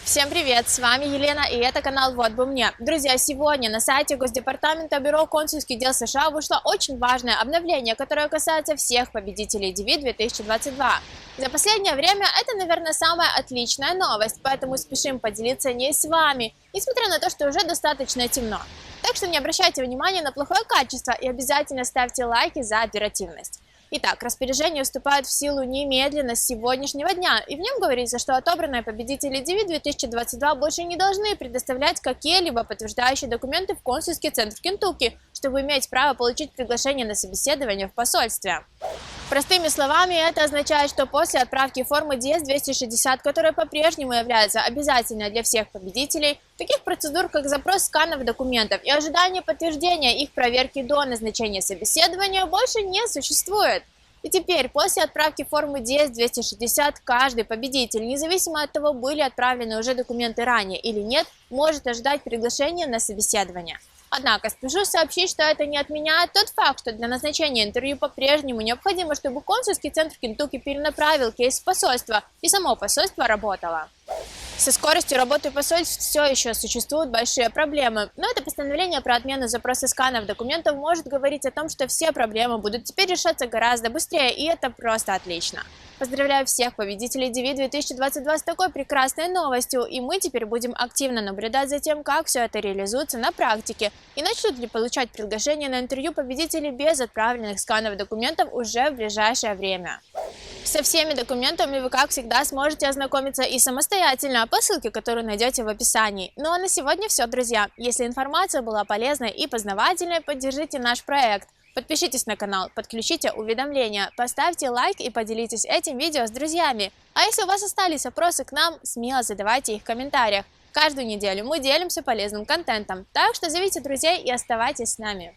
Всем привет, с вами Елена, и это канал «Вот бы мне». Друзья, сегодня на сайте Госдепартамента Бюро консульских дел США вышло очень важное обновление, которое касается всех победителей DV 2022. За последнее время это, наверное, самая отличная новость, поэтому спешим поделиться ней с вами, несмотря на то, что уже достаточно темно. Так что не обращайте внимания на плохое качество и обязательно ставьте лайки за оперативность. Итак, распоряжение вступает в силу немедленно с сегодняшнего дня, и в нем говорится, что отобранные победители DV 2022 больше не должны предоставлять какие-либо подтверждающие документы в консульский центр Кентукки, чтобы иметь право получить приглашение на собеседование в посольстве. Простыми словами, это означает, что после отправки формы DS-260, которая по-прежнему является обязательной для всех победителей, таких процедур, как запрос сканов документов и ожидание подтверждения их проверки до назначения собеседования, больше не существует. И теперь, после отправки формы DS-260, каждый победитель, независимо от того, были отправлены уже документы ранее или нет, может ожидать приглашения на собеседование. Однако, спешу сообщить, что это не отменяет тот факт, что для назначения интервью по-прежнему необходимо, чтобы консульский центр Кентукки перенаправил кейс в посольство, и само посольство работало. Со скоростью работы посольств все еще существуют большие проблемы, но это постановление про отмену запроса сканов документов может говорить о том, что все проблемы будут теперь решаться гораздо быстрее, и это просто отлично. Поздравляю всех победителей DV 2022 с такой прекрасной новостью, и мы теперь будем активно наблюдать за тем, как все это реализуется на практике, и начнут ли получать приглашение на интервью победители без отправленных сканов документов уже в ближайшее время. Со всеми документами вы, как всегда, сможете ознакомиться и самостоятельно по ссылке, которую найдете в описании. Ну а на сегодня все, друзья. Если информация была полезной и познавательной, поддержите наш проект. Подпишитесь на канал, подключите уведомления, поставьте лайк и поделитесь этим видео с друзьями. А если у вас остались вопросы к нам, смело задавайте их в комментариях. Каждую неделю мы делимся полезным контентом, так что зовите друзей и оставайтесь с нами.